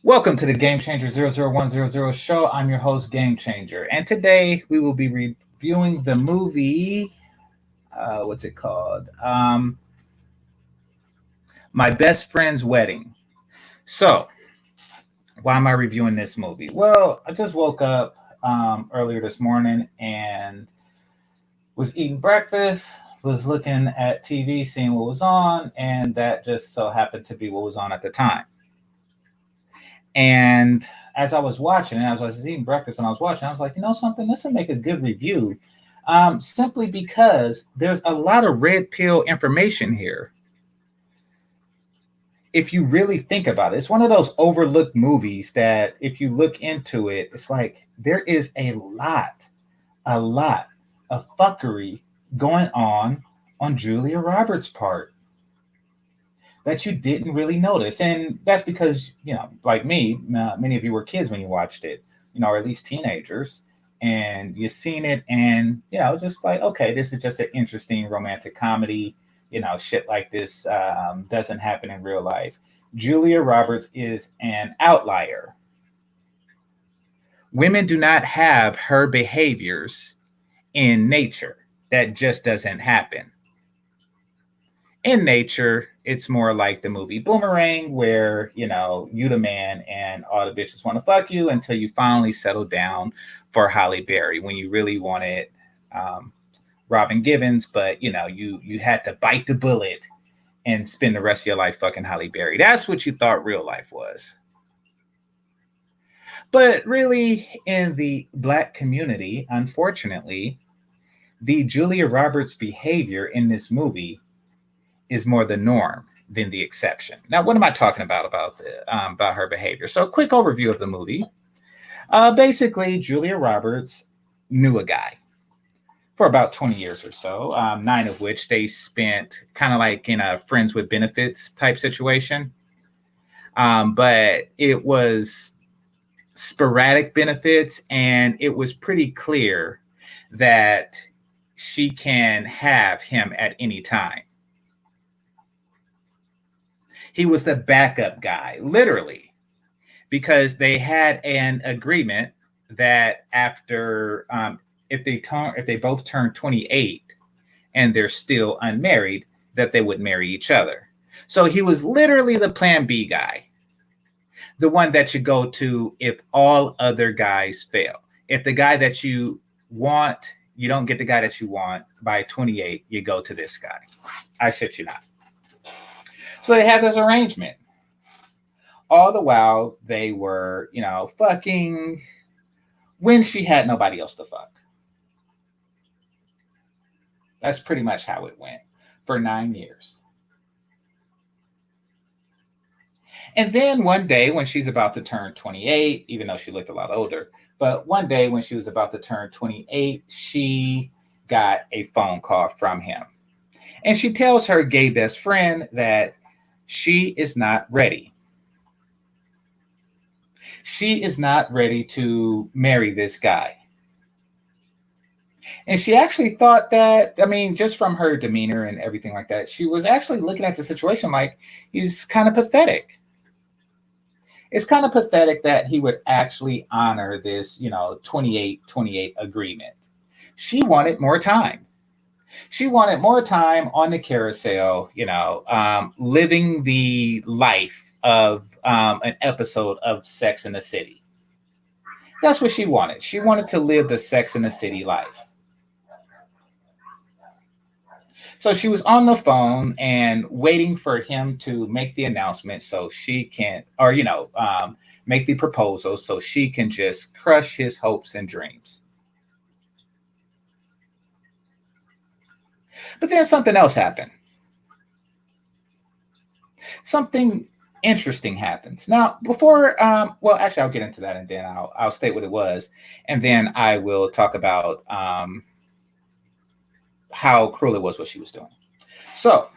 Welcome to the GameChanger 00100 show. I'm your host, GameChanger. And today we will be reviewing the movie, what's it called? My Best Friend's Wedding. So, why am I reviewing this movie? Well, I just woke up earlier this morning and was eating breakfast, was looking at TV, seeing what was on, and that just so happened to be what was on at the time. And as I was watching, as I was eating breakfast and I was watching, I was like, you know something, this will make a good review. Simply because there's a lot of red pill information here. If you really think about it, it's one of those overlooked movies that if you look into it, it's like there is a lot of fuckery going on Julia Roberts' part that you didn't really notice. And that's because, like me, many of you were kids when you watched it, or at least teenagers, and you've seen it and, just like, okay, this is just an interesting romantic comedy, shit like this doesn't happen in real life. Julia Roberts is an outlier. Women do not have her behaviors in nature. That just doesn't happen. In nature, it's more like the movie Boomerang, where, you the man and all the bitches want to fuck you until you finally settle down for Halle Berry when you really wanted Robin Givens, but, you had to bite the bullet and spend the rest of your life fucking Halle Berry. That's what you thought real life was. But really, in the Black community, unfortunately, the Julia Roberts behavior in this movie is more the norm than the exception. Now, what am I talking about her behavior? So, a quick overview of the movie. Basically, Julia Roberts knew a guy for about 20 years or so, 9 of which they spent kind of like in a friends with benefits type situation. But it was sporadic benefits, and it was pretty clear that she can have him at any time. He was the backup guy, literally, because they had an agreement that after, if they both turn 28 and they're still unmarried, that they would marry each other. So he was literally the plan B guy, the one that you go to if all other guys fail. If the guy that you want, you don't get the guy that you want by 28, you go to this guy. I shit you not. So they had this arrangement. All the while they were, fucking when she had nobody else to fuck. That's pretty much how it went for 9 years. And then one day when she's about to turn 28, even though she looked a lot older, but one day when she was about to turn 28, she got a phone call from him. And she tells her gay best friend that she is not ready. She is not ready to marry this guy. And she actually thought that, just from her demeanor and everything like that, she was actually looking at the situation like he's kind of pathetic. It's kind of pathetic that he would actually honor this, 28 agreement. She wanted more time. She wanted more time on the carousel, living the life of an episode of Sex in the City. That's what she wanted. She wanted to live the Sex in the City life. So she was on the phone and waiting for him to make the announcement so she can, or, make the proposal so she can just crush his hopes and dreams. But then something else happened. Something interesting happens. Now, before, actually, I'll get into that and then I'll state what it was. And then I will talk about how cruel it was what she was doing. So,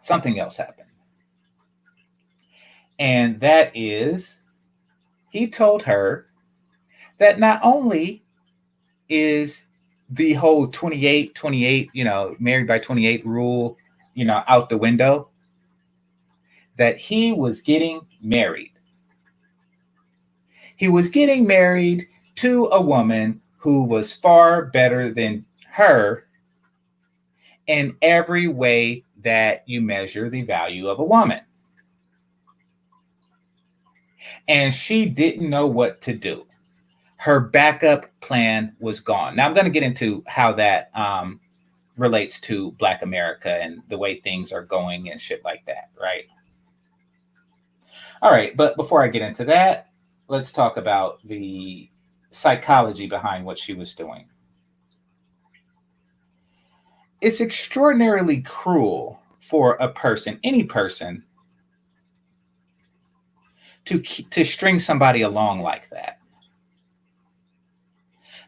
something else happened. And that is, he told her that not only is the whole 28, married by 28 rule, out the window, that he was getting married He was getting married to a woman who was far better than her in every way that you measure the value of a woman. And she didn't know what to do. Her backup plan was gone. Now, I'm going to get into how that relates to Black America and the way things are going and shit like that, right? All right, but before I get into that, let's talk about the psychology behind what she was doing. It's extraordinarily cruel for a person, any person, to string somebody along like that.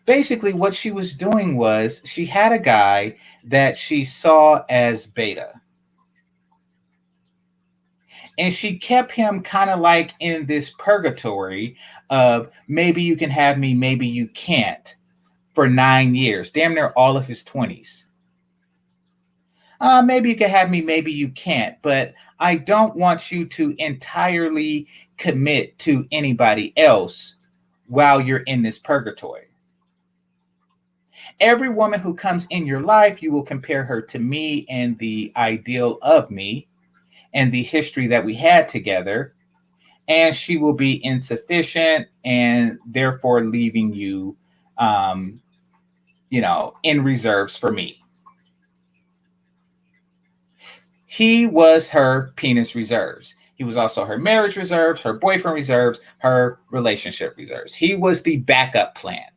Basically, what she was doing was she had a guy that she saw as beta. And she kept him kind of like in this purgatory of maybe you can have me, maybe you can't, for 9 years, damn near all of his 20s. Maybe you can have me, maybe you can't, but I don't want you to entirely commit to anybody else while you're in this purgatory. Every woman who comes in your life, you will compare her to me and the ideal of me and the history that we had together, and she will be insufficient and therefore leaving you, in reserves for me. He was her penis reserves. He was also her marriage reserves, her boyfriend reserves, her relationship reserves. He was the backup plan.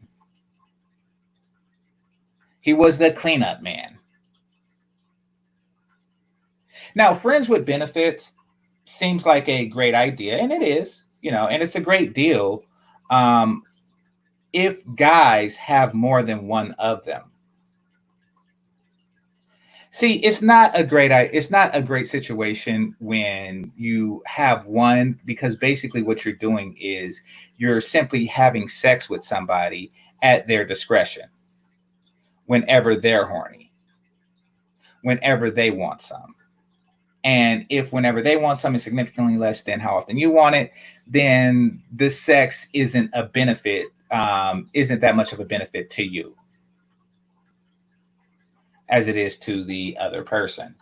He was the cleanup man. Now, friends with benefits seems like a great idea, and it is, and it's a great deal if guys have more than one of them. See, it's not a great situation when you have one, because basically what you're doing is you're simply having sex with somebody at their discretion whenever they're horny, whenever they want some. And if whenever they want something significantly less than how often you want it, then the sex isn't a benefit, isn't that much of a benefit to you as it is to the other person.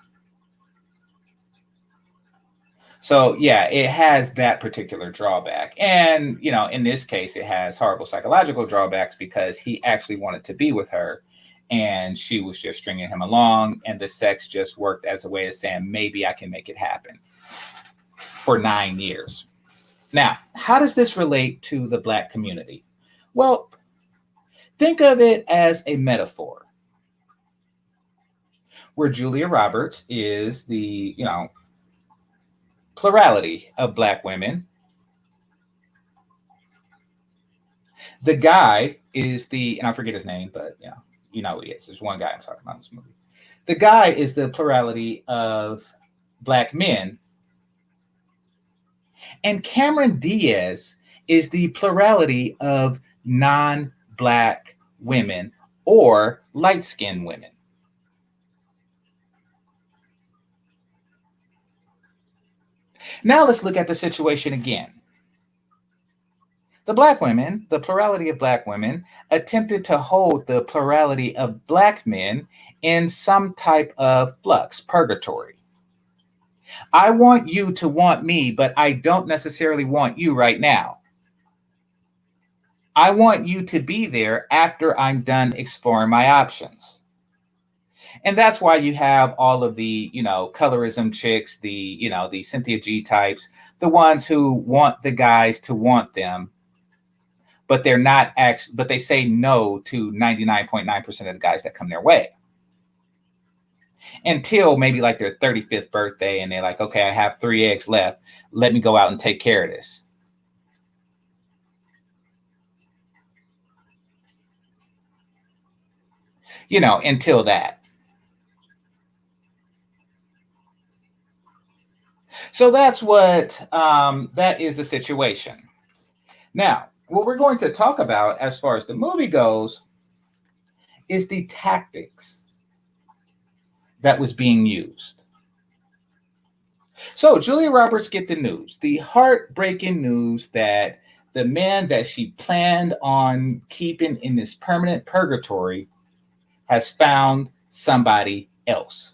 So yeah, it has that particular drawback. And, in this case, it has horrible psychological drawbacks because he actually wanted to be with her and she was just stringing him along, and the sex just worked as a way of saying, maybe I can make it happen for 9 years. Now, how does this relate to the Black community? Well, think of it as a metaphor where Julia Roberts is the, plurality of Black women. The guy is and I forget his name, but you know who he is. There's one guy I'm talking about in this movie. The guy is the plurality of Black men. And Cameron Diaz is the plurality of non-Black women or light-skinned women. Now let's look at the situation again. The Black women, the plurality of Black women, attempted to hold the plurality of Black men in some type of flux, purgatory. I want you to want me, but I don't necessarily want you right now. I want you to be there after I'm done exploring my options. And that's why you have all of the, colorism chicks, the Cynthia G types, the ones who want the guys to want them, but they're not actually, but they say no to 99.9% of the guys that come their way. Until maybe like their 35th birthday, and they're like, okay, I have 3 eggs left. Let me go out and take care of this. Until that. So that's what, that is the situation. Now, what we're going to talk about as far as the movie goes is the tactics that was being used. So Julia Roberts get the news, the heartbreaking news that the man that she planned on keeping in this permanent purgatory has found somebody else.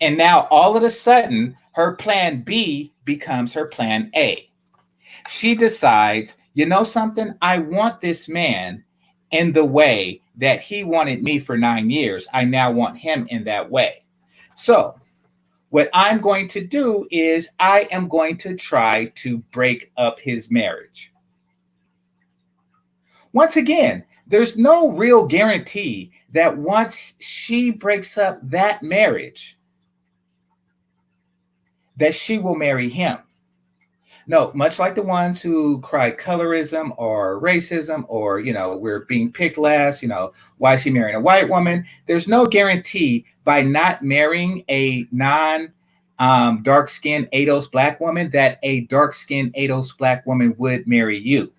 And now all of a sudden, her plan B becomes her plan A. She decides, you know something? I want this man in the way that he wanted me for 9 years. I now want him in that way. So what I'm going to do is I am going to try to break up his marriage. Once again, there's no real guarantee that once she breaks up that marriage, that she will marry him. No, much like the ones who cry colorism or racism or, we're being picked last, why is he marrying a white woman? There's no guarantee by not marrying a dark-skinned ADOS black woman that a dark-skinned ADOS black woman would marry you.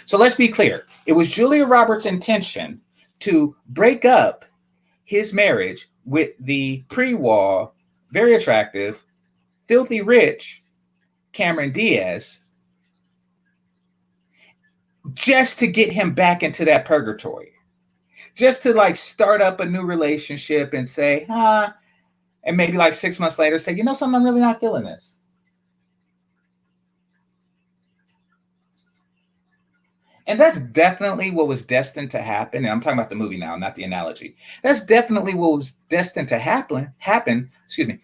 So let's be clear. It was Julia Roberts' intention to break up his marriage with the pre-war, very attractive, filthy rich Cameron Diaz, just to get him back into that purgatory, just to start up a new relationship and say, and maybe 6 months later say, something, I'm really not feeling this. And that's definitely what was destined to happen. And I'm talking about the movie now, not the analogy. That's definitely what was destined to happen,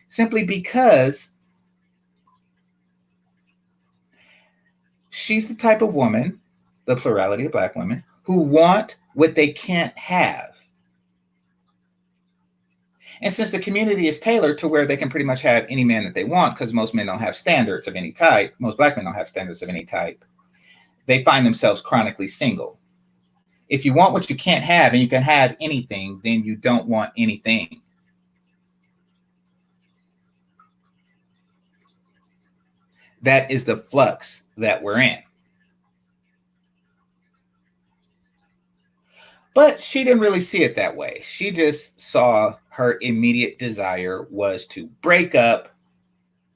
simply because she's the type of woman, the plurality of black women, who want what they can't have. And since the community is tailored to where they can pretty much have any man that they want, because most men don't have standards of any type, most black men don't have standards of any type, they find themselves chronically single. If you want what you can't have and you can have anything, then you don't want anything. That is the flux that we're in. But she didn't really see it that way. She just saw her immediate desire was to break up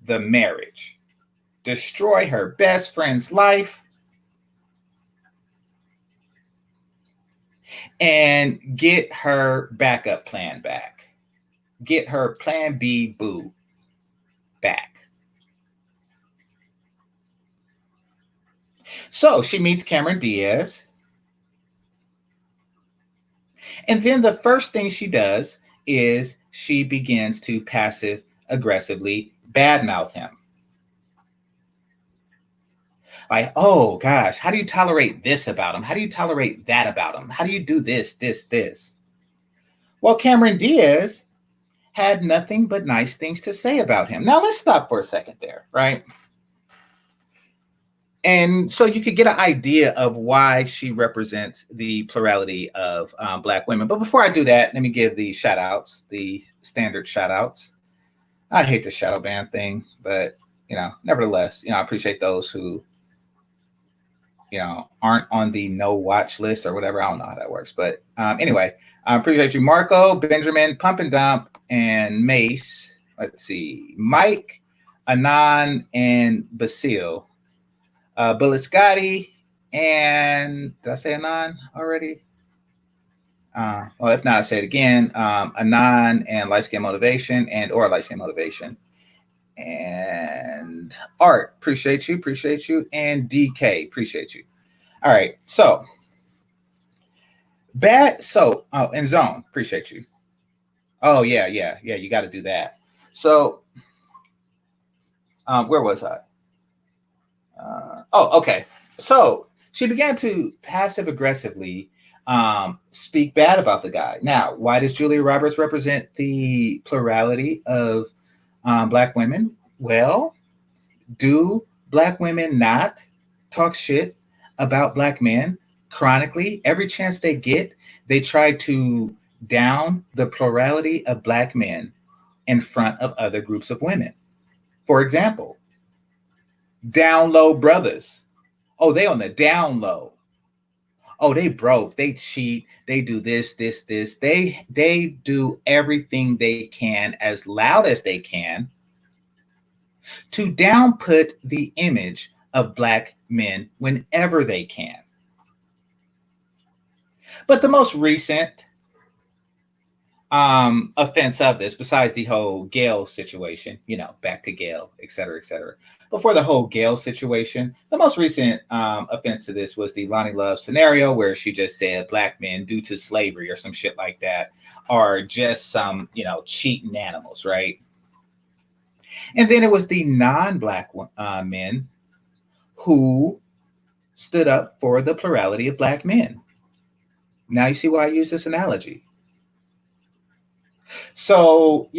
the marriage, destroy her best friend's life, and get her backup plan back. Get her plan B boo back. So she meets Cameron Diaz. And then the first thing she does is she begins to passive aggressively badmouth him. Like, oh gosh, how do you tolerate this about him? How do you tolerate that about him? How do you do this? Well, Cameron Diaz had nothing but nice things to say about him. Now let's stop for a second there, right? And so you could get an idea of why she represents the plurality of black women. But before I do that, let me give the shout outs, the standard shout outs. I hate the shadow ban thing, but nevertheless, I appreciate those who, aren't on the no watch list or whatever. I don't know how that works. But anyway, I appreciate you, Marco, Benjamin, Pump and Dump, and Mace. Let's see, Mike, Anon, and Basile. Bullet Scotty, and did I say Anon already? Well, if not, I'll say it again. Anon and Light Skin Motivation or Light Skin Motivation. And Art, appreciate you. And DK, appreciate you. All right, so and Zone, appreciate you. Oh, yeah, you got to do that. So, where was I? Okay. So she began to passive aggressively speak bad about the guy. Now, why does Julia Roberts represent the plurality of black women? Well, do black women not talk shit about black men chronically? Every chance they get, they try to down the plurality of black men in front of other groups of women. For example, down low brothers. Oh, they on the down low. Oh, they broke. They cheat. They do this. They do everything they can as loud as they can to downput the image of Black men whenever they can. But the most recent offense of this, besides the whole Gail situation, back to Gail, et cetera, et cetera. Before the whole Gail situation, the most recent offense to this was the Lonnie Love scenario where she just said Black men, due to slavery or some shit like that, are just some, cheating animals, right? And then it was the non-Black men who stood up for the plurality of Black men. Now you see why I use this analogy. So,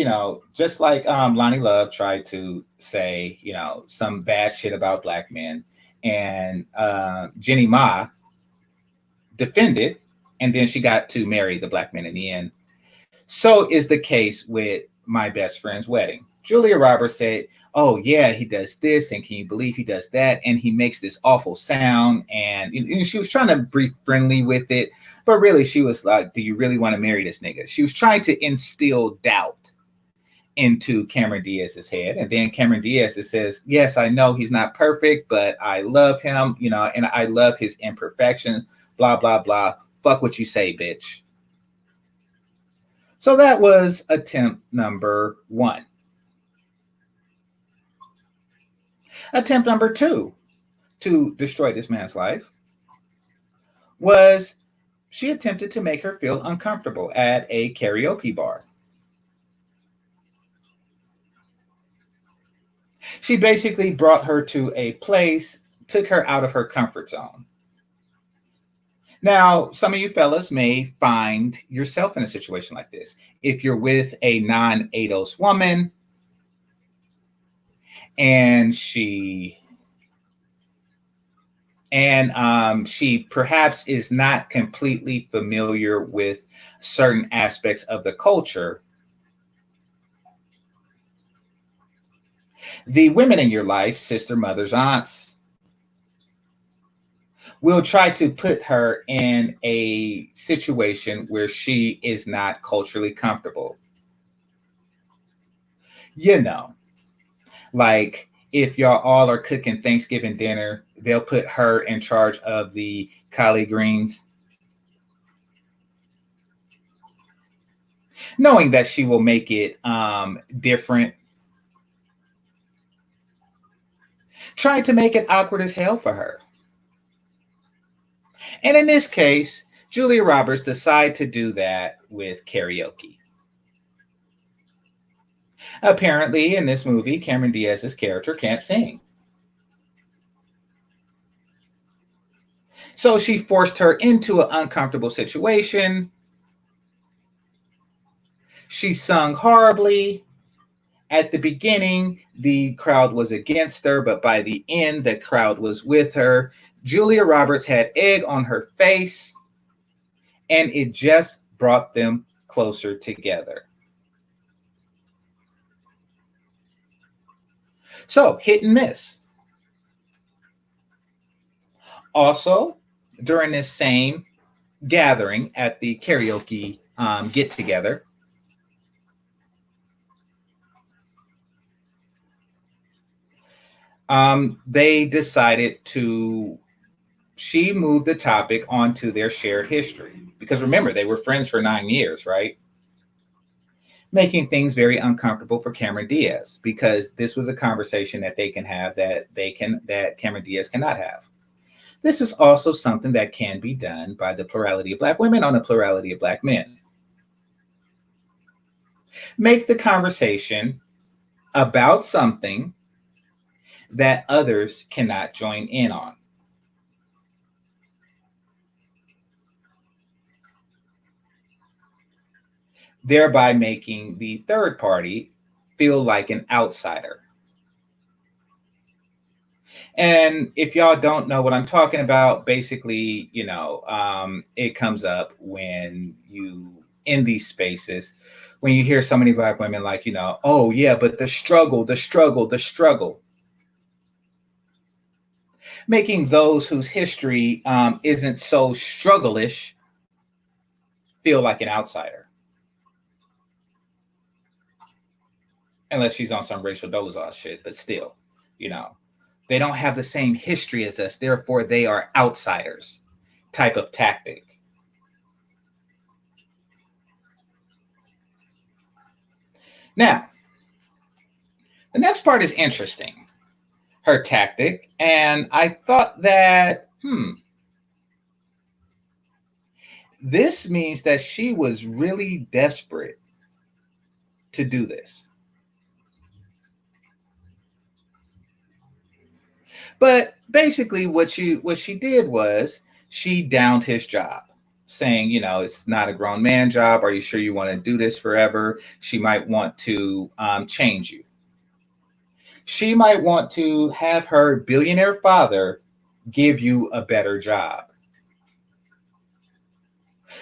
just like Lonnie Love tried to say, some bad shit about Black men, and Jenny Ma defended, and then she got to marry the Black men in the end. So is the case with My Best Friend's Wedding. Julia Roberts said, oh, yeah, he does this, and can you believe he does that? And he makes this awful sound. And she was trying to be friendly with it. But really, she was like, do you really want to marry this nigga? She was trying to instill doubt into Cameron Diaz's head. And then Cameron Diaz says, yes, I know he's not perfect, but I love him, and I love his imperfections, blah, blah, blah. Fuck what you say, bitch. So that was attempt number 1. Attempt number 2 to destroy this man's life was she attempted to make her feel uncomfortable at a karaoke bar. She basically brought her to a place, took her out of her comfort zone. Now, some of you fellas may find yourself in a situation like this. If you're with a non-ADOS woman and she perhaps is not completely familiar with certain aspects of the culture, the women in your life, sister, mothers, aunts, will try to put her in a situation where she is not culturally comfortable. Like if y'all all are cooking Thanksgiving dinner, they'll put her in charge of the collard greens, knowing that she will make it different, trying to make it awkward as hell for her. And in this case, Julia Roberts decided to do that with karaoke. Apparently, in this movie, Cameron Diaz's character can't sing. So she forced her into an uncomfortable situation. She sung horribly. At the beginning, the crowd was against her, but by the end, the crowd was with her. Julia Roberts had egg on her face, and it just brought them closer together. So, hit and miss. Also, during this same gathering at the karaoke get-together, they decided she moved the topic onto their shared history. Because remember, they were friends for 9 years, right? Making things very uncomfortable for Cameron Diaz, because this was a conversation that they can have that Cameron Diaz cannot have. This is also something that can be done by the plurality of Black women on a plurality of Black men. Make the conversation about something that others cannot join in on. Thereby making the third party feel like an outsider. And if y'all don't know what I'm talking about, basically, it comes up when you, in these spaces, when you hear so many Black women like, oh yeah, but the struggle. Making those whose history isn't so struggle-ish feel like an outsider. unless she's on some racial dolezal shit, but still, you know, they don't have the same history as us, therefore they are outsiders type of tactic. Now, the next part is interesting, her tactic, and I thought that, this means that she was really desperate to do this. But basically what she did was she downed his job, saying, you know, it's not a grown man job. Are you sure you want to do this forever? She might want to change you. She might want to have her billionaire father give you a better job.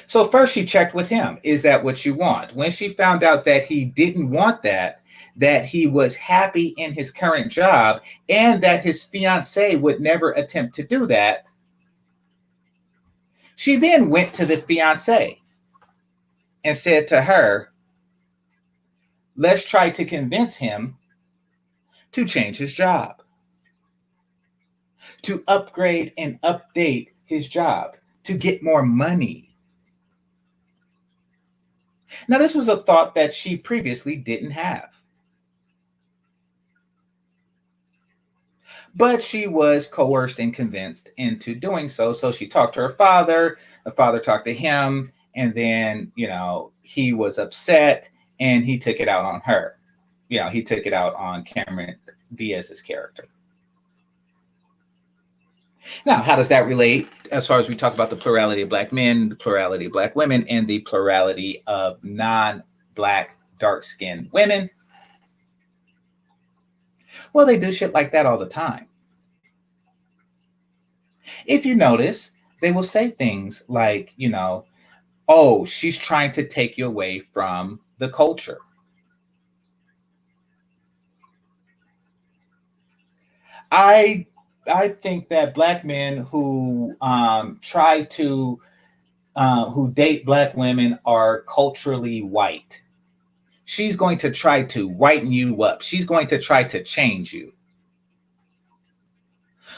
So first she checked with him. Is that what you want? When she found out that he didn't want that, that he was happy in his current job, and that his fiance would never attempt to do that, she then went to the fiance and said to her, let's try to convince him to change his job, to upgrade and update his job, to get more money. Now, this was a thought that she previously didn't have. But she was coerced and convinced into doing so. So she talked to her father, the father talked to him, and then, you know, he was upset and he took it out on her. You know, he took it out on Cameron Diaz's character. Now, how does that relate as far as we talk about the plurality of Black men, the plurality of Black women, and the plurality of non-Black dark-skinned women? Well, they do shit like that all the time. If you notice, they will say things like, you know, oh, she's trying to take you away from the culture. I think that Black men who try to who date Black women are culturally white. She's going to try to whiten you up. She's going to try to change you,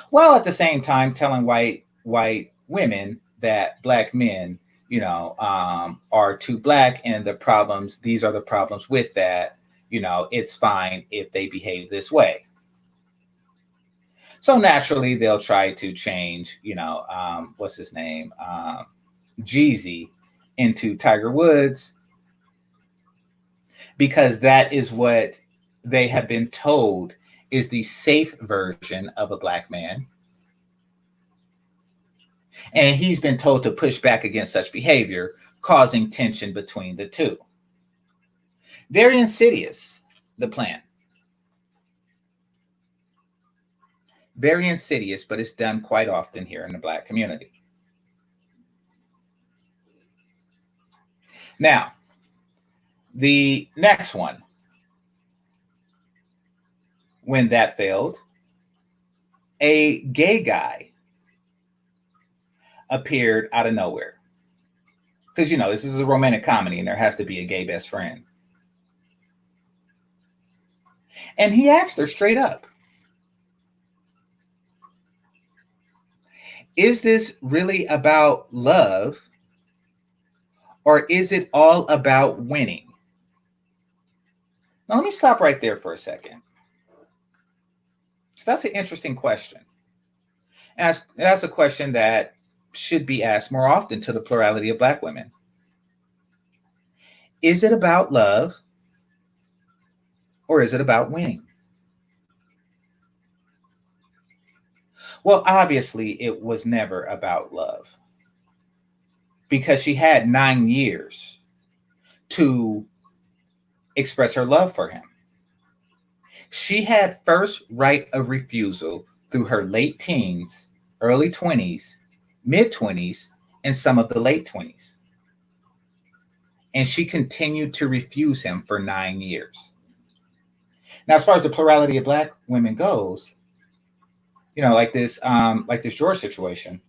while at the same time telling white women that Black men, you know, are too Black, and the problems. These are the problems with that. You know, it's fine if they behave this way. So naturally, they'll try to change, you know, what's his name, Jeezy, into Tiger Woods, because that is what they have been told is the safe version of a Black man. And he's been told to push back against such behavior, causing tension between the two. Very insidious, the plan. Very insidious, but it's done quite often here in the Black community. Now, the next one, when that failed, a gay guy appeared out of nowhere. Because, you know, this is a romantic comedy and there has to be a gay best friend. And he asked her straight up, is this really about love, or is it all about winning? Now, let me stop right there for a second. So that's an interesting question. And that's a question that should be asked more often to the plurality of Black women. Is it about love, or is it about winning? Well, obviously, it was never about love, because she had 9 years to express her love for him. She had first right of refusal through her late teens, early 20s, mid 20s, and some of the late 20s. And she continued to refuse him for 9 years. Now, as far as the plurality of Black women goes, you know, like this George situation,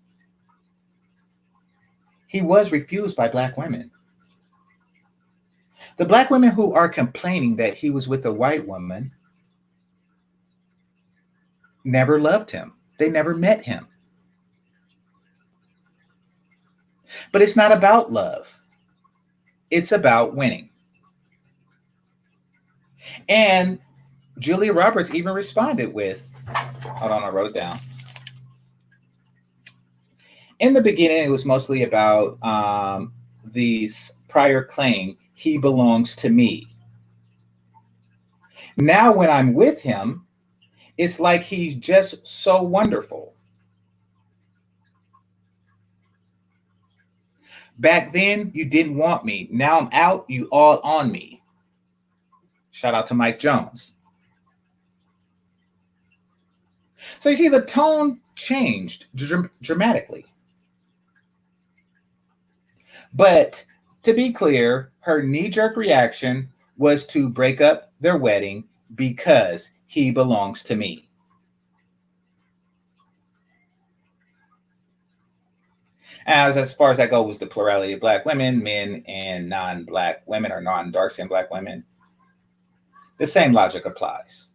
he was refused by Black women. The black women who are complaining that he was with a white woman never loved him. They never met him. But it's not about love. It's about winning. And Julia Roberts even responded with, hold on, I wrote it down. In the beginning, it was mostly about these prior claim, he belongs to me. Now when I'm with him, it's like he's just so wonderful. Back then, you didn't want me. Now I'm out, you all on me. Shout out to Mike Jones. So you see, the tone changed dramatically. But to be clear, her knee-jerk reaction was to break up their wedding because he belongs to me. As far as that goes, the plurality of black women, men and non-black women or non-dark-skinned black women, the same logic applies.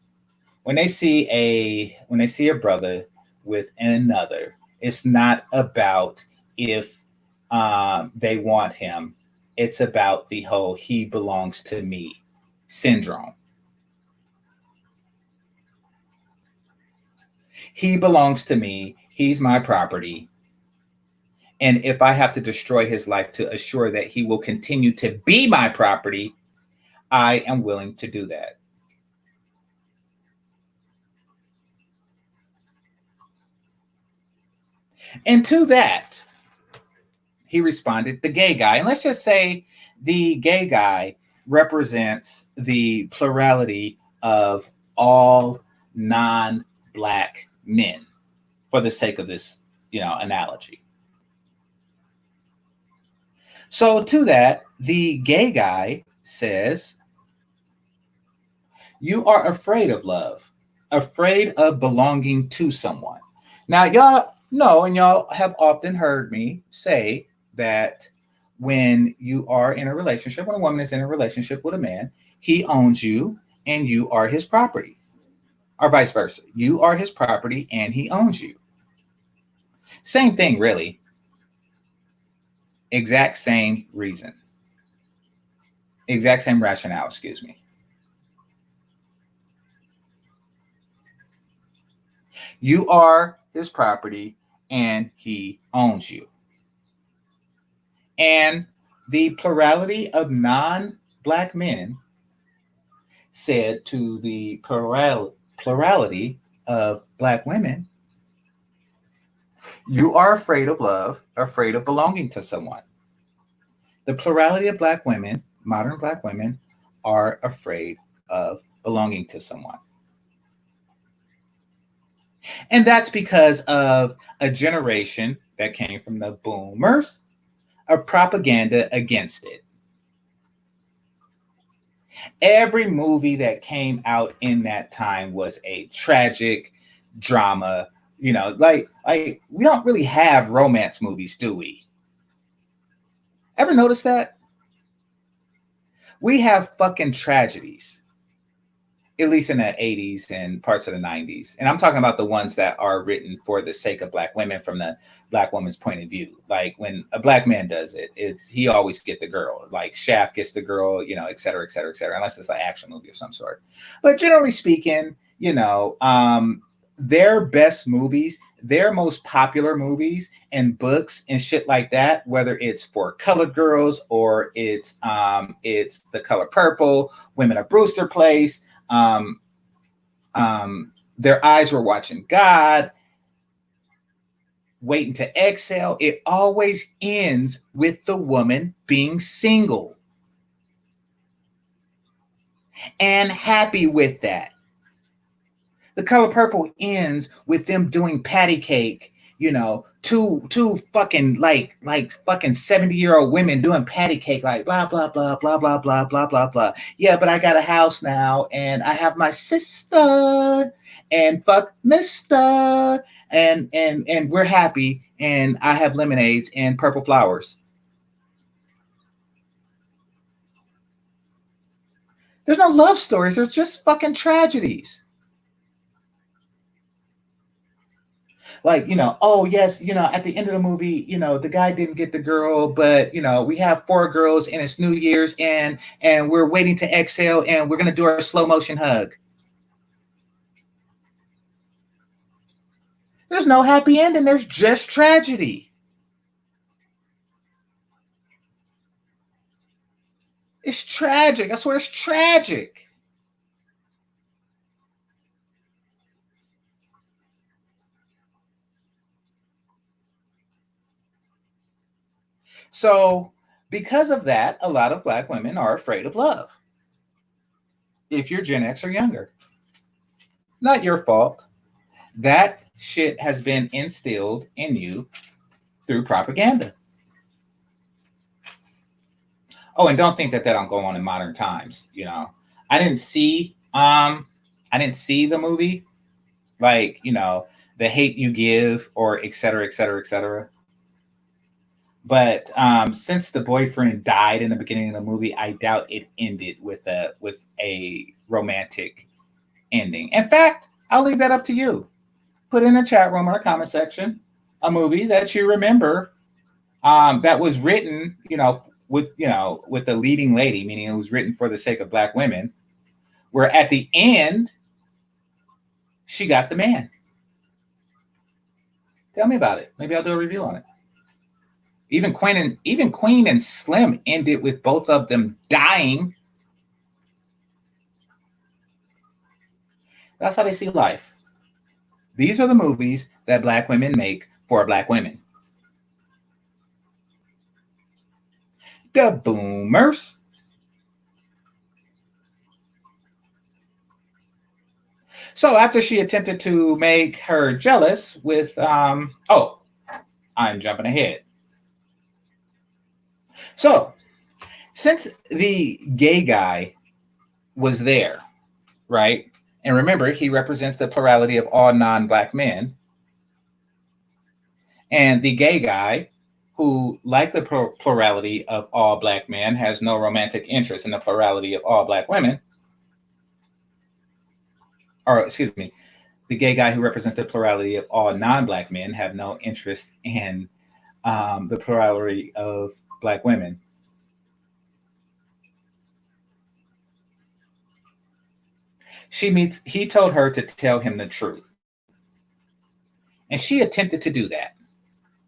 When they see a brother with another, it's not about if they want him. It's about the whole he belongs to me syndrome. He belongs to me. He's my property. And if I have to destroy his life to assure that he will continue to be my property, I am willing to do that. And to that, he responded, the gay guy. And let's just say the gay guy represents the plurality of all non-black men for the sake of this, analogy. So to that, the gay guy says, you are afraid of love, afraid of belonging to someone. Now, y'all know, and y'all have often heard me say that when you are in a relationship, when a woman is in a relationship with a man, he owns you and you are his property, or vice versa. You are his property and he owns you. Same thing, really. Exact same reason. Exact same rationale, excuse me. You are his property and he owns you. And the plurality of non-black men said to the plurality of black women, you are afraid of love, afraid of belonging to someone. The plurality of black women, modern black women, are afraid of belonging to someone. And that's because of a generation that came from the boomers, of propaganda against it. Every movie that came out in that time was a tragic drama. Like we don't really have romance movies, do we? Ever notice that? We have fucking tragedies, at least in the 80s and parts of the 90s. And I'm talking about the ones that are written for the sake of black women from the black woman's point of view. Like when a black man does it, he always get the girl. Like Shaft gets the girl, et cetera, et cetera, et cetera, unless it's an action movie of some sort. But generally speaking, their best movies, their most popular movies and books and shit like that, whether it's for colored girls or it's The Color Purple, Women of Brewster Place, Their Eyes Were Watching God, Waiting to Exhale, it always ends with the woman being single and happy with that. The Color Purple ends with them doing patty cake, two fucking like fucking 70-year-old women doing patty cake, like blah, blah, blah, blah, blah, blah, blah, blah, blah. Yeah, but I got a house now and I have my sister and fuck mister and we're happy and I have lemonades and purple flowers. There's no love stories. There's just fucking tragedies. Like, oh yes, at the end of the movie, the guy didn't get the girl, but we have 4 girls and it's New Year's and we're waiting to exhale and we're gonna do our slow motion hug. There's no happy ending. There's just tragedy. It's tragic. I swear it's tragic. So, because of that, a lot of Black women are afraid of love. If you're Gen X or younger, not your fault. That shit has been instilled in you through propaganda. Oh, and don't think that don't go on in modern times. I didn't see the movie, like, The Hate U Give or et cetera, et cetera, et cetera. But since the boyfriend died in the beginning of the movie, I doubt it ended with a romantic ending. In fact, I'll leave that up to you. Put in the chat room or comment section a movie that you remember that was written, with the leading lady, meaning it was written for the sake of Black women, where at the end she got the man. Tell me about it. Maybe I'll do a review on it. Even Queen and Slim ended with both of them dying. That's how they see life. These are the movies that Black women make for Black women. The boomers. So after she attempted to make her jealous with, I'm jumping ahead. So, since the gay guy was there, right? And remember, he represents the plurality of all non-Black men. And the gay guy, who, like the plurality of all Black men, has no romantic interest in the plurality of all Black women. Or, excuse me, the gay guy who represents the plurality of all non-Black men have no interest in the plurality of Black women. He told her to tell him the truth. And she attempted to do that.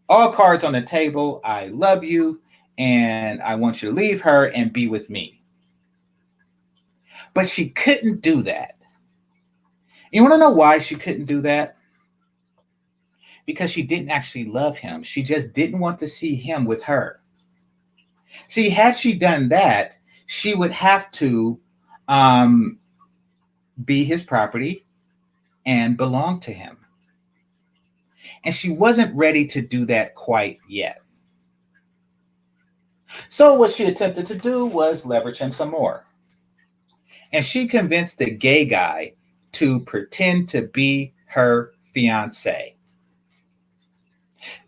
All cards on the table. I love you and I want you to leave her and be with me. But she couldn't do that. You want to know why she couldn't do that? Because she didn't actually love him. She just didn't want to see him with her. See, had she done that, she would have to be his property and belong to him. And she wasn't ready to do that quite yet. So what she attempted to do was leverage him some more. And she convinced the gay guy to pretend to be her fiance,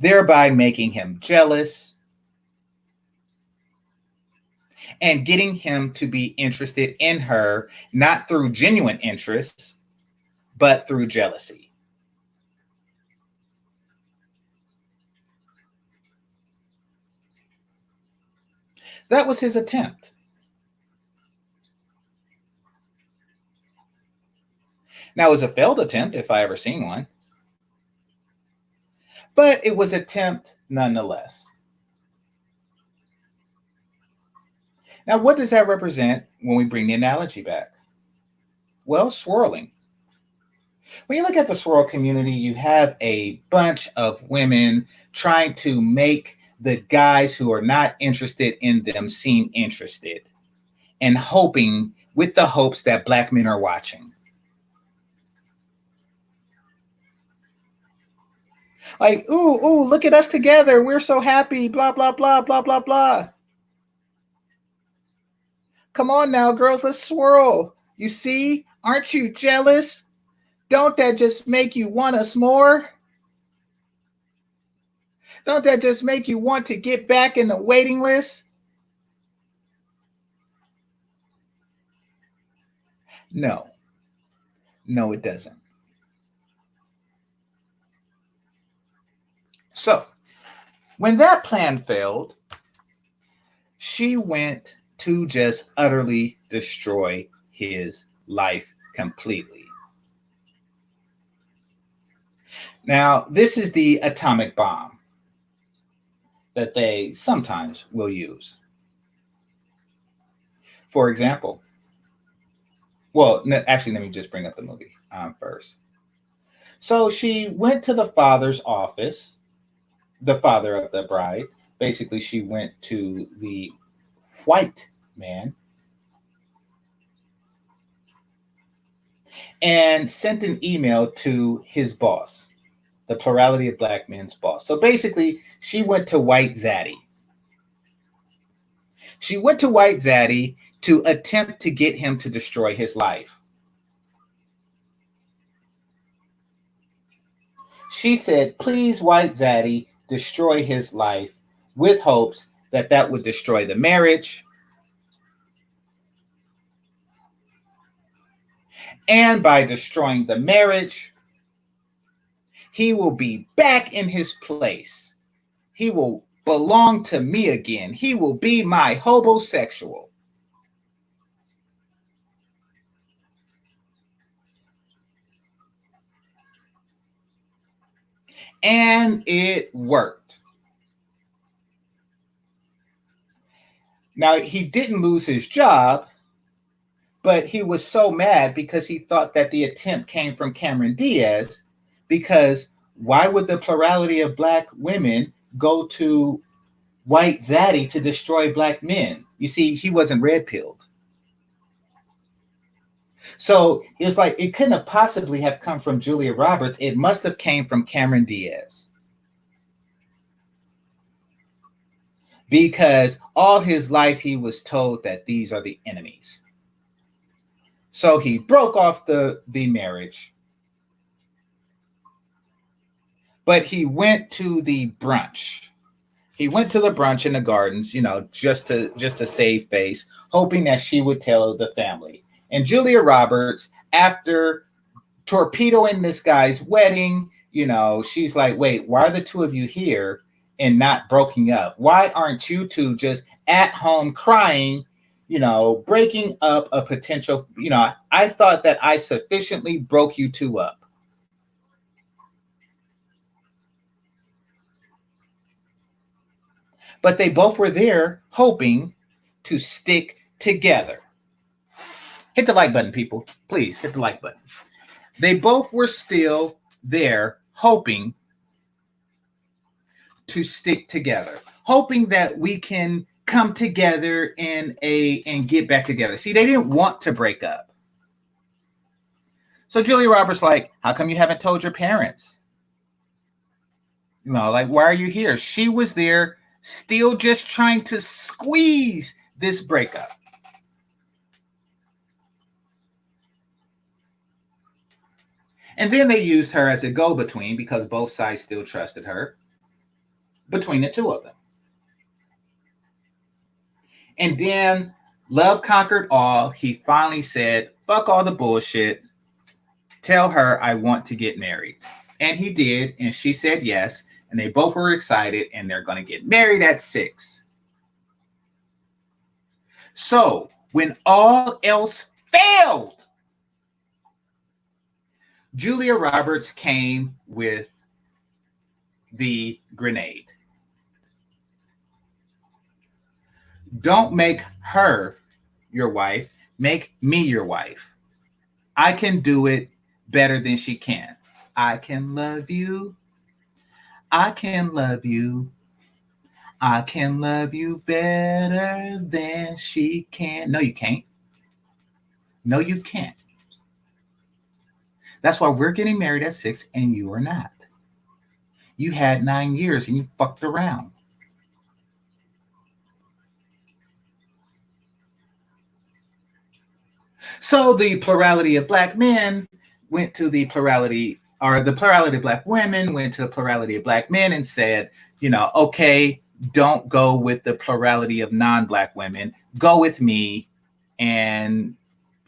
thereby making him jealous and getting him to be interested in her, not through genuine interest, but through jealousy. That was his attempt. Now, it was a failed attempt, if I ever seen one. But it was an attempt nonetheless. Now, what does that represent when we bring the analogy back? Well, swirling. When you look at the swirl community, you have a bunch of women trying to make the guys who are not interested in them seem interested, and hoping with the hopes that Black men are watching. Like, ooh, look at us together. We're so happy, blah, blah, blah, blah, blah, blah. Come on now, girls, let's swirl. You see? Aren't you jealous? Don't that just make you want us more? Don't that just make you want to get back in the waiting list? No, no, it doesn't. So when that plan failed, she went to just utterly destroy his life completely. Now, this is the atomic bomb that they sometimes will use. For example, well, actually, let me just bring up the movie first. So she went to the father's office, the father of the bride. Basically, she went to the white man and sent an email to his boss, the plurality of black men's boss. So basically, she went to White Zaddy. She went to White Zaddy to attempt to get him to destroy his life. She said, please, White Zaddy, destroy his life, with hopes that that would destroy the marriage. And by destroying the marriage, he will be back in his place. He will belong to me again. He will be my homosexual. And it worked. Now, he didn't lose his job, but he was so mad because he thought that the attempt came from Cameron Diaz, because why would the plurality of black women go to White Zaddy to destroy black men? You see, he wasn't red-pilled. So it was like, it couldn't have possibly have come from Julia Roberts. It must have came from Cameron Diaz. Because all his life he was told that these are the enemies. So he broke off the marriage. But he went to the brunch. He went to the brunch in the gardens, just to save face, hoping that she would tell the family. And Julia Roberts, after torpedoing this guy's wedding, she's like, wait, why are the two of you here and not broken up? Why aren't you two just at home crying, breaking up a potential, I thought that I sufficiently broke you two up. But they both were there hoping to stick together. Hit the like button, people. Please hit the like button. They both were still there hoping to stick together, hoping that we can come together and get back together. See, they didn't want to break up. So Julia Roberts like, how come you haven't told your parents? Like, why are you here? She was there still just trying to squeeze this breakup. And then they used her as a go-between because both sides still trusted her between the two of them. And then love conquered all. He finally said, fuck all the bullshit. Tell her I want to get married. And he did. And she said yes. And they both were excited. And they're going to get married at 6. So when all else failed, Julia Roberts came with the grenade. Don't make her your wife. Make me your wife. I can do it better than she can. I can love you. I can love you. I can love you better than she can. No, you can't. No, you can't. That's why we're getting married at 6 and you are not. You had 9 years and you fucked around. So the plurality of black men went to the plurality, or the plurality of black women went to the plurality of black men and said, okay, don't go with the plurality of non-black women. Go with me and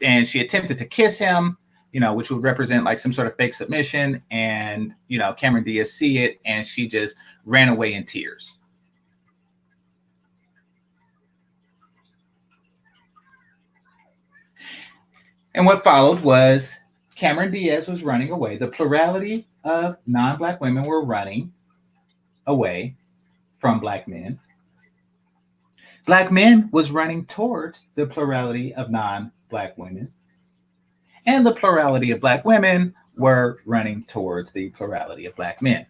and she attempted to kiss him, which would represent like some sort of fake submission. And, Cameron Diaz see it, and she just ran away in tears. And what followed was Cameron Diaz was running away. The plurality of non-Black women were running away from Black men. Black men was running towards the plurality of non-Black women. And the plurality of Black women were running towards the plurality of Black men.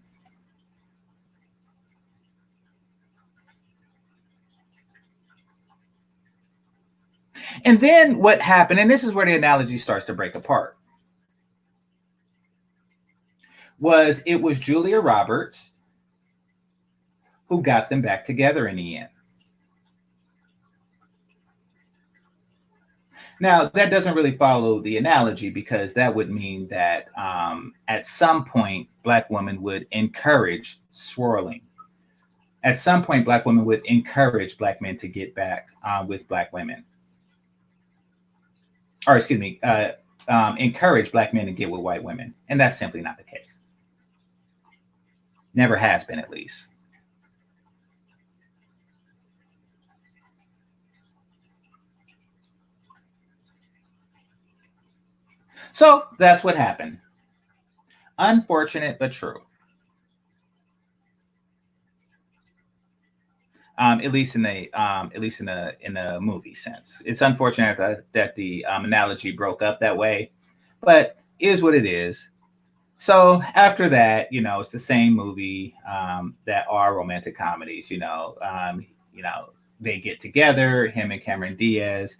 And then what happened, and this is where the analogy starts to break apart, was it was Julia Roberts who got them back together in the end. Now, that doesn't really follow the analogy, because that would mean that at some point, Black women would encourage swirling. At some point, Black women would encourage Black men to get back with Black women. Or excuse me, encourage Black men to get with white women. And that's simply not the case. Never has been, at least. So that's what happened. Unfortunate, but true. At least in the movie sense. It's unfortunate that the analogy broke up that way, but is what it is. So after that, it's the same movie that are romantic comedies. They get together, him and Cameron Diaz.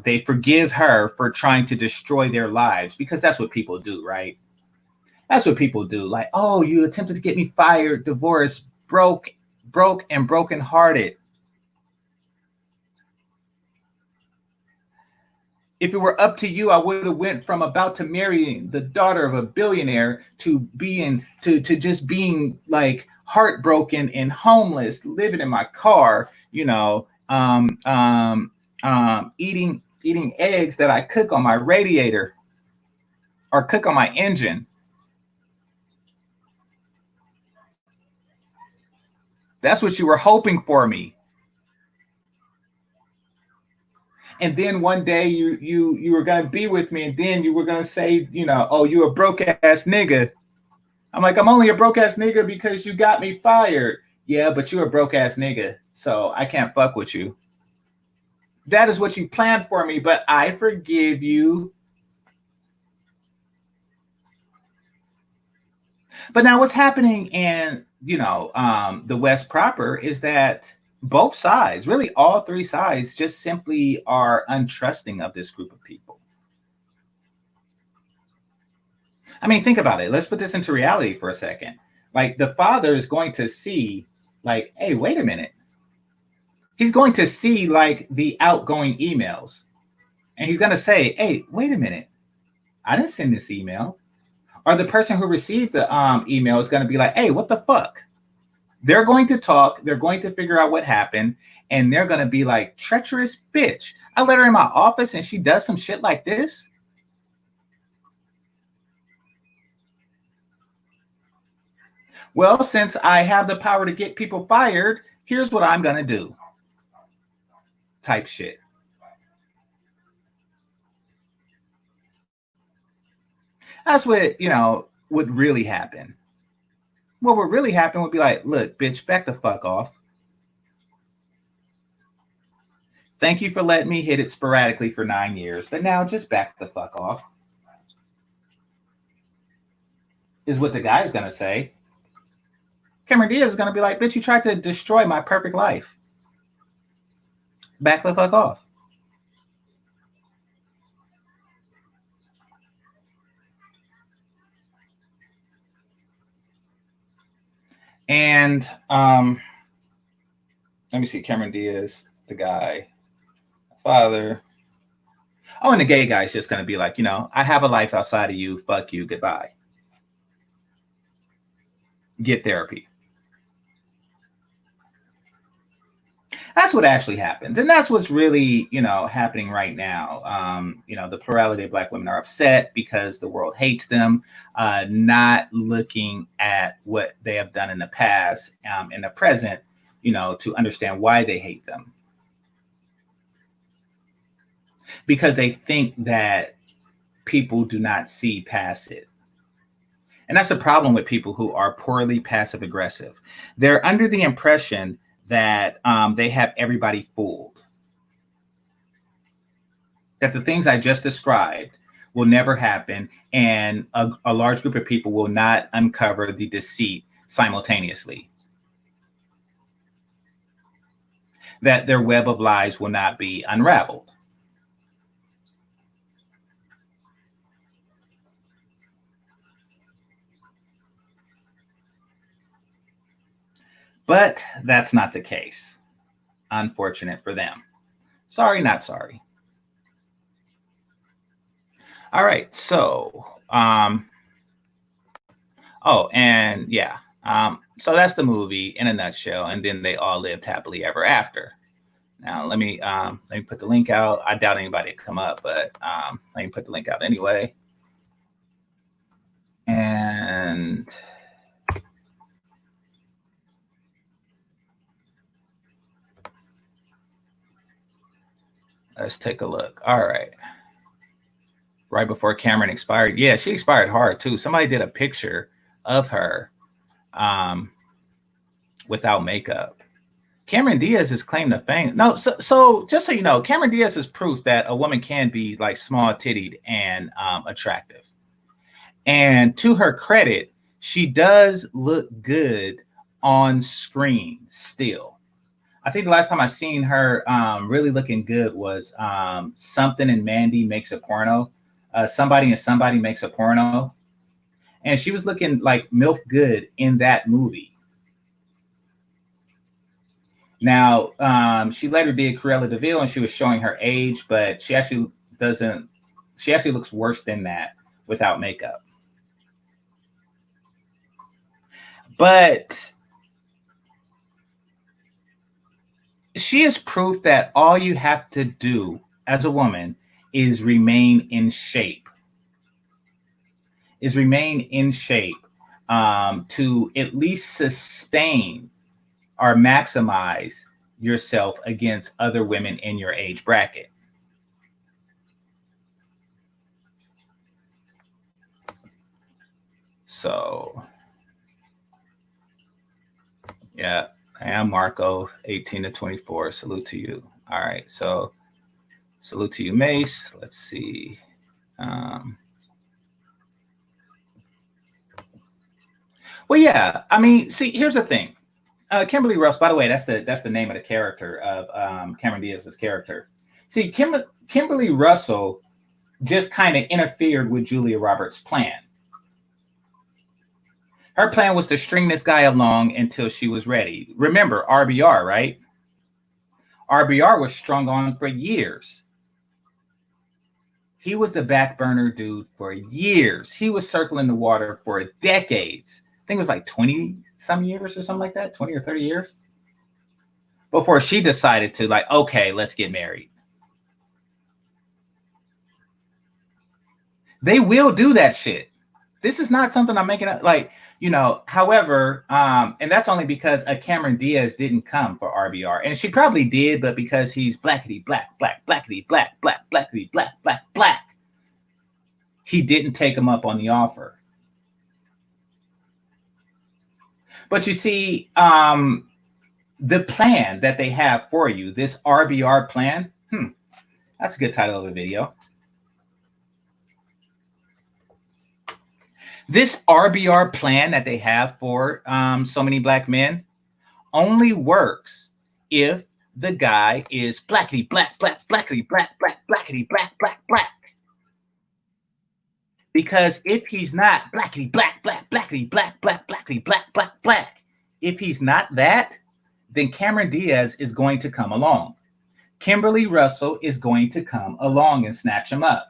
They forgive her for trying to destroy their lives, because that's what people do, right? That's what people do. Like, oh, you attempted to get me fired, divorced, broke and brokenhearted. If it were up to you, I would have went from about to marrying the daughter of a billionaire to just being like heartbroken and homeless, living in my car, eating eggs that I cook on my radiator or cook on my engine. That's what you were hoping for me. And then one day you were gonna be with me, and then you were gonna say, oh, you a broke ass nigga. I'm like, I'm only a broke ass nigga because you got me fired. Yeah, but you're a broke ass nigga, so I can't fuck with you. That is what you planned for me, but I forgive you. But now what's happening in, the West proper is that both sides, really all three sides, just simply are untrusting of this group of people. I mean, think about it. Let's put this into reality for a second. Like, the father is going to see, like, hey, wait a minute. He's going to see, like, the outgoing emails. And he's going to say, hey, wait a minute. I didn't send this email. Or the person who received the email is going to be like, hey, what the fuck? They're going to talk. They're going to figure out what happened. And they're going to be like, treacherous bitch. I let her in my office and she does some shit like this. Well, since I have the power to get people fired, here's what I'm going to do. Type shit. That's what, would really happen. What would really happen would be like, look, bitch, back the fuck off. Thank you for letting me hit it sporadically for 9 years, but now just back the fuck off. Is what the guy is going to say. Cameron Diaz is going to be like, bitch, you tried to destroy my perfect life. Back the fuck off. And let me see, Cameron Diaz, the guy, father. Oh, and the gay guy is just going to be like, I have a life outside of you. Fuck you. Goodbye. Get therapy. That's what actually happens. And that's what's really, happening right now. The plurality of Black women are upset because the world hates them, not looking at what they have done in the past, in the present, to understand why they hate them. Because they think that people do not see past it. And that's a problem with people who are poorly passive aggressive. They're under the impression that they have everybody fooled. That the things I just described will never happen, and a large group of people will not uncover the deceit simultaneously. That their web of lies will not be unraveled. But that's not the case. Unfortunate for them. Sorry, not sorry. All right, so so that's the movie in a nutshell, and then they all lived happily ever after. Now let me put the link out. I doubt anybody will come up, but let me put the link out anyway. And let's take a look. All right. Right before Cameron expired. Yeah, she expired hard too. Somebody did a picture of her without makeup. Cameron Diaz is claimed to fame. No, so just so you know, Cameron Diaz is proof that a woman can be like small tittied and attractive. And to her credit, she does look good on screen still. I think the last time I seen her really looking good was Something and Mandy Makes a Porno. Somebody and Somebody Makes a Porno. And she was looking like MILF good in that movie. Now, she later did Cruella de Vil and she was showing her age, but she actually looks worse than that without makeup. But she is proof that all you have to do as a woman is remain in shape. To at least sustain or maximize yourself against other women in your age bracket. So, yeah, I am Marco, 18 to 24. Salute to you. All right, so salute to you, Mace. Let's see. Well, yeah, I mean, see, here's the thing. Kimberly Russell, by the way, that's the name of the character of Cameron Diaz's character. See, Kimberly Russell just kind of interfered with Julia Roberts' plan. Her plan was to string this guy along until she was ready. Remember, RBR, right? RBR was strung on for years. He was the back burner dude for years. He was circling the water for decades. I think it was like 20 some years or something like that, 20 or 30 years. Before she decided to like, okay, let's get married. They will do that shit. This is not something I'm making up. Like, however, and that's only because Cameron Diaz didn't come for RBR. And she probably did, but because he's blackity black, blackity black, blackity black, he didn't take him up on the offer. But you see, the plan that they have for you, this RBR plan, that's a good title of the video. This RBR plan that they have for so many black men only works if the guy is blackity black, blackity black, blackity black. Because if he's not blackity black, blackity black, blackity black, if he's not that, then Cameron Diaz is going to come along. Kimberly Russell is going to come along and snatch him up.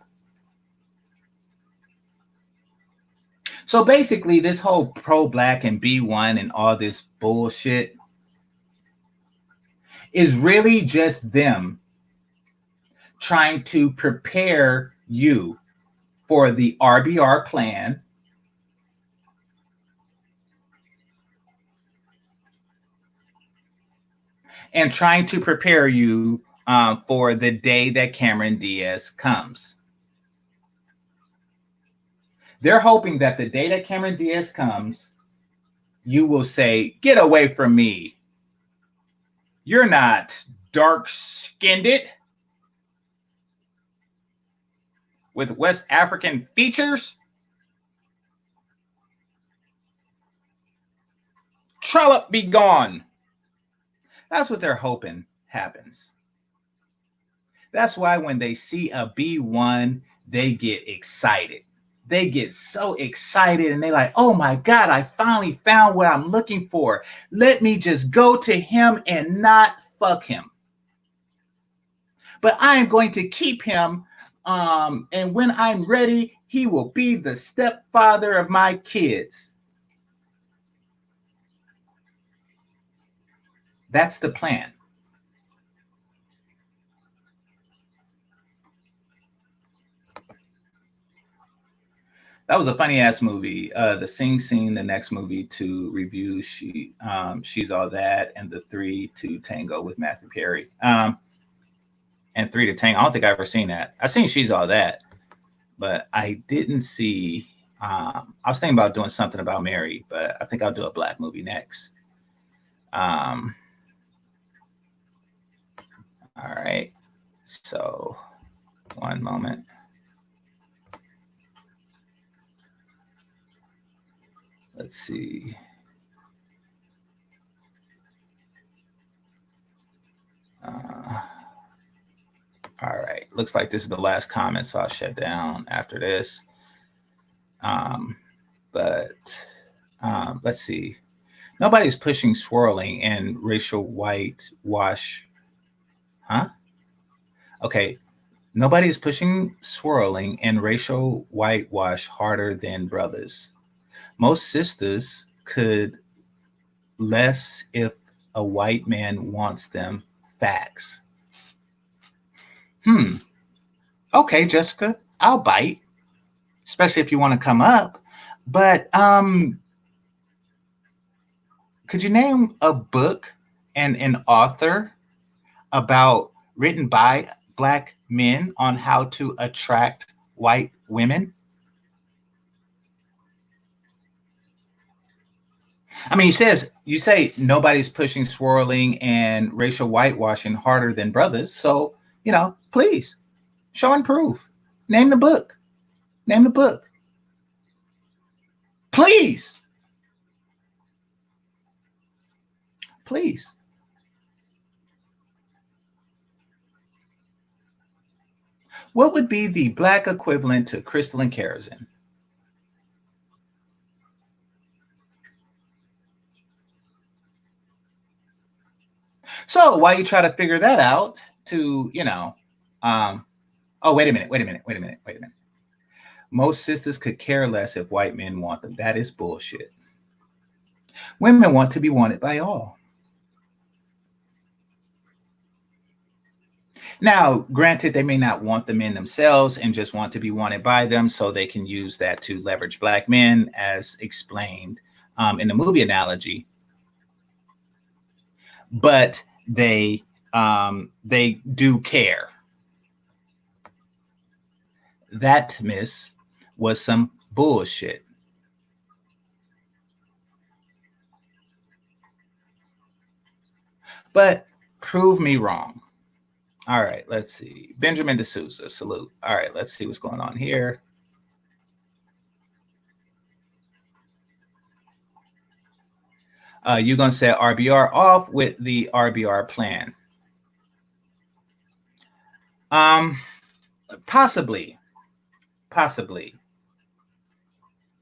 So basically, this whole pro-black and B1 and all this bullshit is really just them trying to prepare you for the RBR plan and trying to prepare you for the day that Cameron Diaz comes. They're hoping that the day that Cameron Diaz comes, you will say, "Get away from me. You're not dark-skinned with West African features. Trollop, be gone." That's what they're hoping happens. That's why when they see a B1, they get excited. They get so excited and they like, "Oh my God, I finally found what I'm looking for. Let me just go to him and not fuck him. But I am going to keep him. And when I'm ready, he will be the stepfather of my kids." That's the plan. That was a funny ass movie. The Sing Scene, the next movie to review, She's All That, and the 3 to Tango with Matthew Perry. And 3 to Tango. I don't think I've ever seen that. I've seen She's All That, but I didn't see. I was thinking about doing something about Mary, but I think I'll do a black movie next. All right. So, one moment. Let's see. All right. Looks like this is the last comment, so I'll shut down after this. Let's see. Nobody's pushing swirling and racial whitewash. Huh? Okay. Nobody's pushing swirling and racial whitewash harder than brothers. Most sisters could less if a white man wants them. Facts. Okay, Jessica, I'll bite, especially if you want to come up. But could you name a book and an author written by Black men on how to attract white women? I mean, you say nobody's pushing swirling and racial whitewashing harder than brothers. So, please show and prove. Name the book. Name the book. Please. Please. What would be the black equivalent to crystalline kerosene? So while you try to figure that out to, wait a minute. Most sisters could care less if white men want them. That is bullshit. Women want to be wanted by all. Now, granted, they may not want the men themselves and just want to be wanted by them, so they can use that to leverage black men, as explained in the movie analogy. But they do care. That, miss, was some bullshit. But prove me wrong. All right, let's see. Benjamin D'Souza, salute. All right, let's see what's going on here. You're going to set RBR off with the RBR plan. Possibly.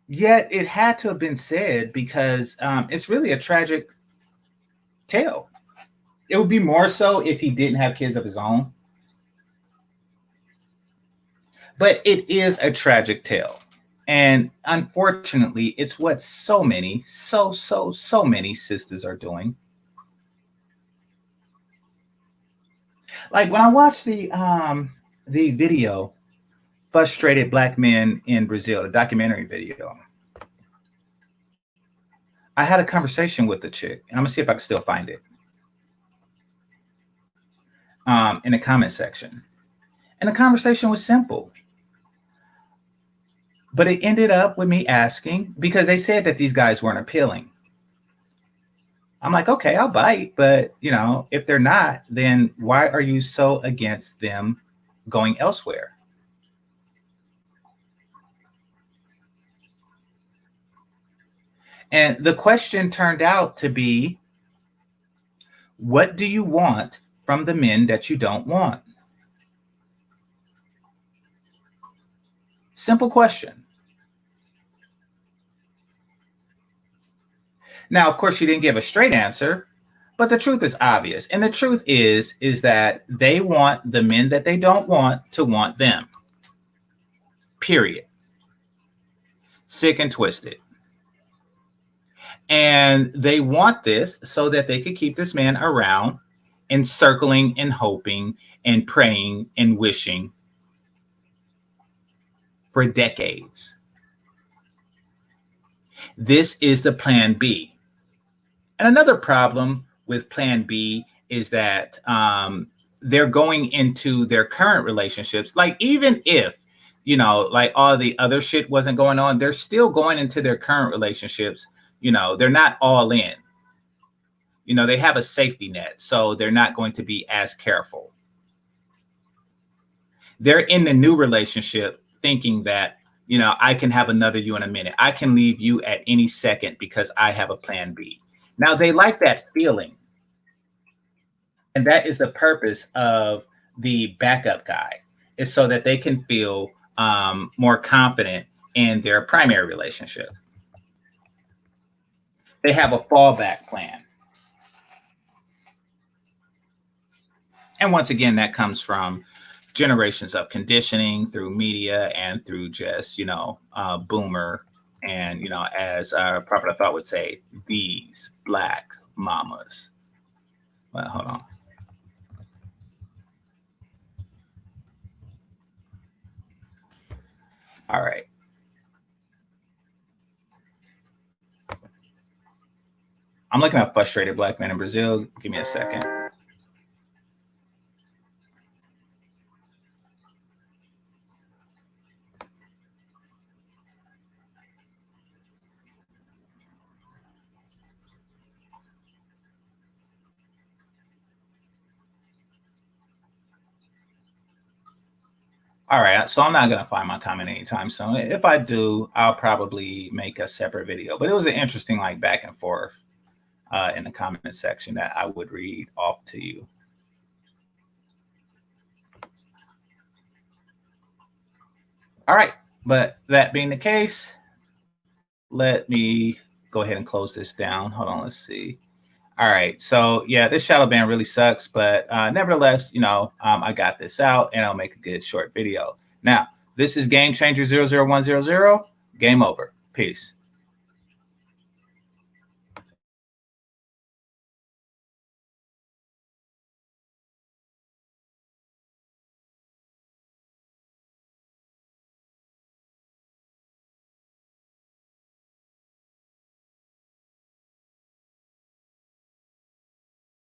Yet it had to have been said because it's really a tragic tale. It would be more so if he didn't have kids of his own. But it is a tragic tale. And unfortunately, it's what so many sisters are doing. Like when I watched the video, Frustrated Black Men in Brazil, the documentary video, I had a conversation with the chick, and I'm gonna see if I can still find it in the comment section. And the conversation was simple, but it ended up with me asking, because they said that these guys weren't appealing. I'm like, okay, I'll bite, but if they're not, then why are you so against them going elsewhere? And the question turned out to be, what do you want from the men that you don't want? Simple question. Now, of course, she didn't give a straight answer, but the truth is obvious. And the truth is that they want the men that they don't want to want them. Period. Sick and twisted. And they want this so that they could keep this man around, encircling and hoping and praying and wishing for decades. This is the plan B. And another problem with plan B is that they're going into their current relationships. Like, even if, like all the other shit wasn't going on, they're still going into their current relationships. They're not all in. They have a safety net, so they're not going to be as careful. They're in the new relationship thinking that, I can have another you in a minute. I can leave you at any second because I have a plan B. Now, they like that feeling. And that is the purpose of the backup guy, is so that they can feel more confident in their primary relationship. They have a fallback plan. And once again, that comes from generations of conditioning through media and through just, boomer. And, as Prophet of Thought would say, these black mamas. Well, hold on. All right. I'm looking at Frustrated Black Men in Brazil. Give me a second. All right, so I'm not going to find my comment anytime soon. If I do, I'll probably make a separate video. But it was an interesting back and forth in the comment section that I would read off to you. All right, but that being the case, let me go ahead and close this down. Hold on, let's see. All right, so yeah, this shadow ban really sucks, but nevertheless, I got this out and I'll make a good short video. Now, this is GameChanger 00100. Game over. Peace.